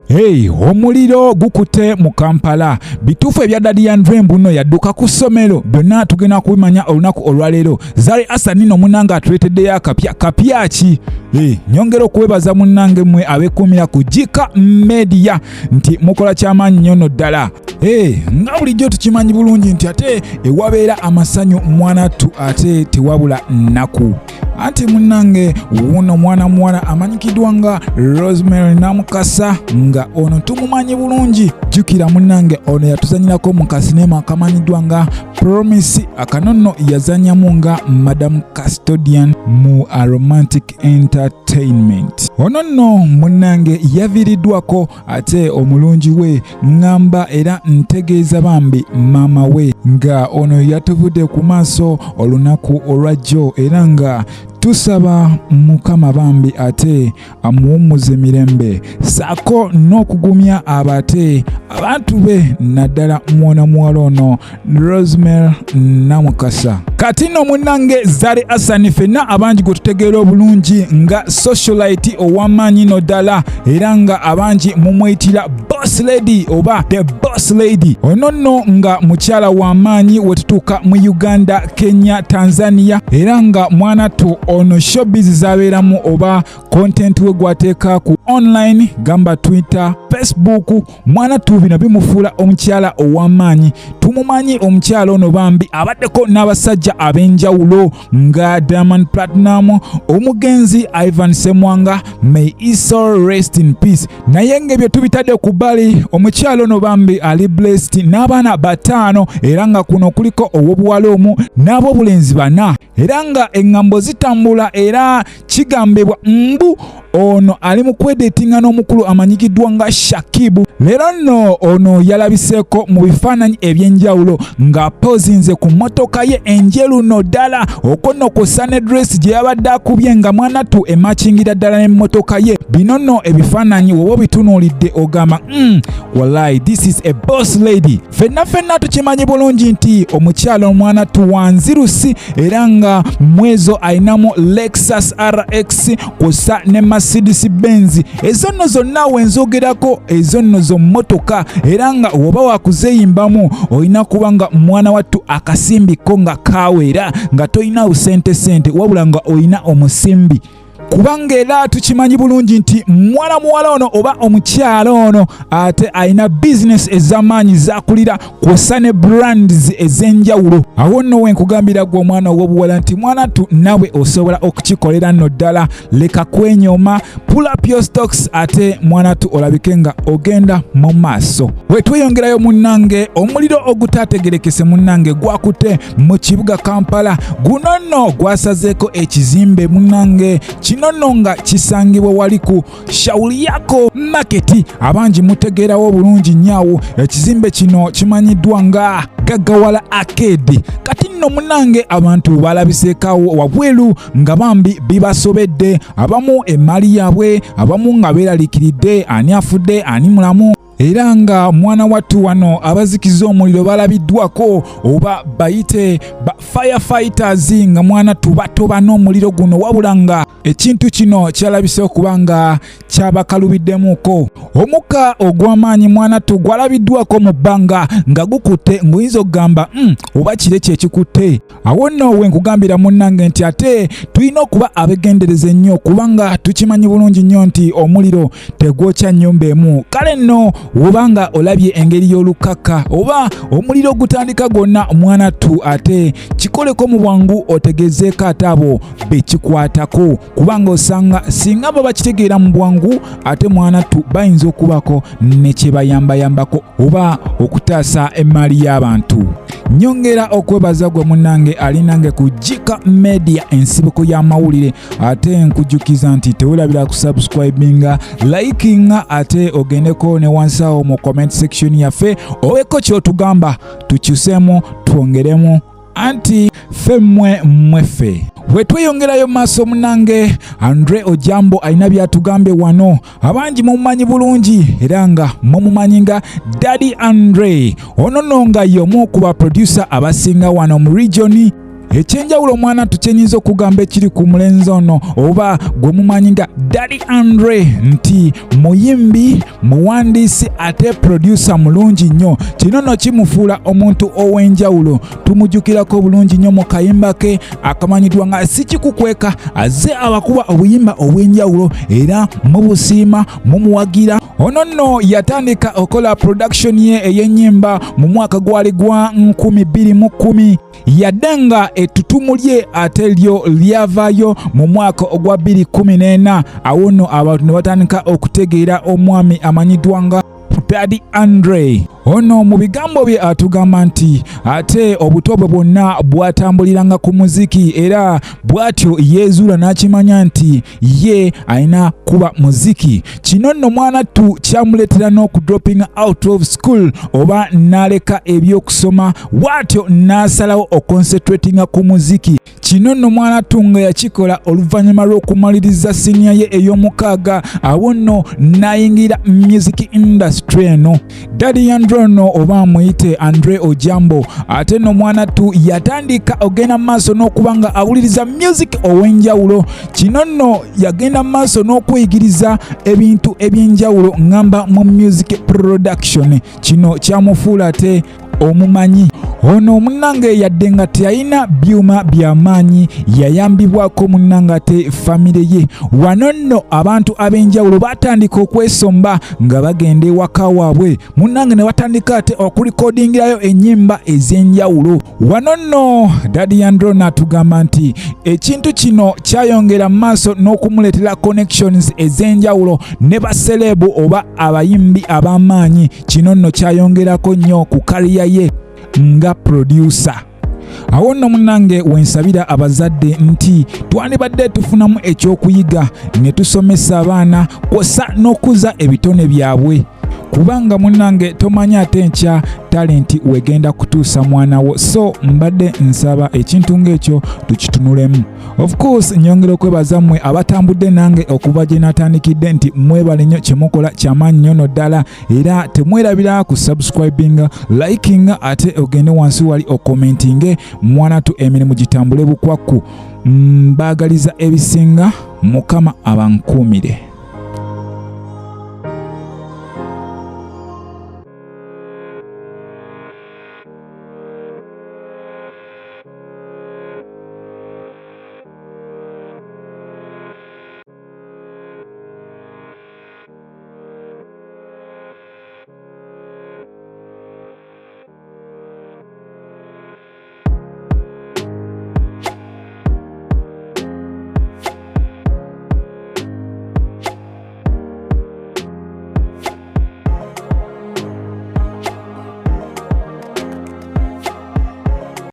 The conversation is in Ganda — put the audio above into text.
Hey, omuliro gukute mu Kampala. Bituufu ebya Daddy Andre mbuno yadduka ku ssomero. Byonna tugenda kubimanya olunaku olwaleero. Zari Asani no munanga atuleteddeyo akapya ki? Nyongera okuwebaza munnange mmwe abeekuumira ku Jika Media nti mukola ky'amaanyi nnyo no ddala. Nga bulijjo tukimanyi bulungi nti ate ewabeera amasanyu mwanattu ate tewabula nnaku. Anti munnange wuno mwana muwala amanyikiddwa nga Rosemary Namukasa nga ono tumumanyi bulungi. Jjukira munnange ono yatuzanyirako mu kasinema akamanyiddwa nga Promise, akanono yazanyamu nga Madam Custodian mu Aromatic Entertainment. Ono nno munnange yaviiriddwako ate omulungi we ngamba era ntegeeza Bambi maama we nga ono yatuvudde ku maaso olunaku olwajjo era nga tusaba Mukama Bambi ate amuwummuze mirembe saako n'okugumya abate abantu be naddala mwana muwala ono Rosemary Namukasa. Kati nno munnange Zari Asani fenna abangi gwe tutegeera obulungi nga socialite ow'amaanyi no ddala era nga abangi mumwitira Boss Lady oba The Boss Lady. Ono nno nga mukyala w'amaanyi wetutuuka mu Uganda, Kenya, Tanzania era nga mwanattu ono showbiz zabeeramu oba content we gwateeka ku online gamba Twitter, Facebook, mwanattu bino bimufuula omukyala ow'amaanyi. Tumumanyi omukyala ono Bambi abaddeko n'abasajja ab'enjawulo nga Diamond Platinum, omugenzi Ivan Semwanga, may his soul rest in peace. Naye ng'ebyo tubitadde ku bbali, omukyala ono Bambi ali blessed n'abaana 5 era nga kuno kuliko ow'obuwala omu n'ab'obulenzi 4 era nga eŋŋambo zitambula era kigambibwa mbu ono ali mu kwedetinga n'omukulu amanyikiddwa nga Shakibu. Leero nno ono yalabiseeko mu bifaananyi eby'enjawulo ng'apozinze ku mmotoka ye enjeru no ddala okonno ku Sunedress gye yabadde akubye nga mwanattu emakingira ddala n'emmotoka ye. Bino nno ebifaananyi woba bitunuulidde ogamba wallahi this is a boss lady. Fenna tukimanyi bulungi nti omukyala omwanattu wanzirusi era nga mwezo ayinamu Lexus RX kussa ne Mercedes Benz. Ezo nno zonna wenzogerako ezo nno zo mmotoka era nga woba wakuzeyimbamu olina kuba nga mwana wattu akasimbiko nga kaweera nga toyina sente wabula nga olina omusimbi. Kubanga era tukimanyi bulungi nti mwana muwala ono oba omukyala ono ate ayina business ez'amaanyi zakulira kw'ossa ne brands ez'enjawulo. Awo nno wenkugambira gwe omwana ow'obuwala nti mwanattu nawe osobola okukikolera nno ddala, leka kwenyoma, pull up your stocks ate mwanattu olabike nga ogenda mu maaso. Wetweyongerayo munnange, omuliro ogutaategerekese munnange gwakutte mu kibuga Kampala. Guno nno gwasazeeko ekizimbe munnange kino nno nga kisangibwa wali ku Shauri Yako Market. Abangi mutegeerawo bulungi nnyawo ekizimbe kino kimanyiddwa nga Gagawala Arcade. Kati nno munnange abantu balabiseekawo wabweru nga Bambi bibasobedde, abamu emmali yaabwe, abamu nga beeraliikiridde ani afudde ani mulamu. Era nga mwana wattu wano abazikiza omuliro balabiddwako oba bayite ba firefighters nga mwana tubatoba n'omuliro guno wabula nga ekintu kino kyalabise okuba nga kyabakalubiddemuko. Omukka ogw'amaanyi mwanattu gwalabiddwako mu bbanga nga gukutte ng'oyinza okugamba oba kire kyekikutte. Awo nno wenkugambira munnange nti ate tulina okuba abegendereza ennyo kubanga tukimanyi bulungi nnyo nti omuliro tegwokya nnyumba emu. Kale nno wobanga olabye engeri y'olukaka oba omuliro gutandika gwonna mwanattu ate kikoleko mu bwangu otegezeeko ate abo bekikwatako kubanga osanga singa baba kitegeera mu bwangu ate mwanattu bayinza okubako ne kye bayambayambako oba okutaasa emmali y'abantu. Nyongera okwebaza gwe munnange alinange ku Jika Media ensibuko y'amawulire ate nkujjukiza nti tewerabira ku subscribinga, likinga ate ogendeko ne wansawo mu comment section yaffe oweko kyotugamba tukyusemu twongeremu anti femmwe mweffe. Wetweyongerayo maaso munnange Andre Ojambo alina byatugambe wano. Abangi mumumanyi bulungi era nga mumumanyi nga Daddy Andre. Ono nno nga y'omu ku ba producer abasinga wano mu regioni Ekyenjawulo mwana tukyenyinza okugamba ekiri ku mulenzi ono oba gwe mumanyi nga Daddy Andre nti muyimbi, muwandiisi ate producer mulungi nnyo. Kino nno kimufuula omuntu ow'enjawulo. Tumujjukirako bulungi nnyo mu kayimba ke akamanyiddwa nga si kikukweka, azze abakuba obuyimba obw'enjawulo era mubusiima mumuwagira. Ono nno yatandika okola production ye ey'ennyimba mu mwaka gwali gwa 2010 yadde nga ettutumu lye ate lyo lyavaayo mu mwaka ogwa 2014. Awo nno abantu ne batandika okutegeera omwami amanyiddwa nga Daddy Andre. Ono mu bigambo bye atugamba nti ate obuto bwe bwonna bwatambuliranga ku muziki era bw'atyo yeezuula n'akimanya nti ye alina kuba muziki. Kino nno mwana tu kyamuleetera n'okudropping out of school oba n'aleka ebyokusoma bw'atyo n'asalawo oconcentratinga ku muziki. Kino nno mwana tu nga yakikola oluvannyuma lw'okumaliriza siniya ye ey'omukaaga. Awo nno n'ayingira music industry eno. Daddy Andre no oba muyite Andre Ojambo ate no mwana tu yatandika ogenda maaso n'okubanga awuliriza music ow'enjawulo. Kino nno yagenda maaso n'okweyigiriza ebintu eby'enjawulo ngamba mu music production. Kino kyamufuula ate omumanyi. Ono munnange yadde nga teyalina byuma by'amaanyi yayambibwako munnange ate famire ye. Wano nno abantu ab'enjawulo batandika okwesomba nga bagenda ewaka waabwe munnange ne batandika ate okulikodingirayo ennyimba ez'enjawulo. Wano nno Daddy Andre n'atugamba nti ekintu kino kyayongera mu maaso n'okumuleetera connections ez'enjawulo ne baselebu oba abayimbi ab'amaanyi. Kino nno kyayongerako nnyo ku kaliya ye nga producer. Awo nno munnange wensabira abazadde nti twandibadde tufunamu ekyokuyiga ne tusomesa abaana kwosa n'okuza ebitone byabwe, kubanga munnange tomanya ate nkya talenti wegenda kutuusa mwana wo. So mbadde nsaba ekintu ng'ekyo tukitunulemu. Of course nyongera okwebaza mmwe abatambudde nange okuva gye natandikidde nti mwebale nnyo kyemukola kyamaanyi nnyo no ddala era temwerabira ku subscribing, liking ate ogende wansi wali okomentinge. Mwana tu emirimu gitambule bukwakku. Mbaagaliza ebisinga, Mukama abankuumire.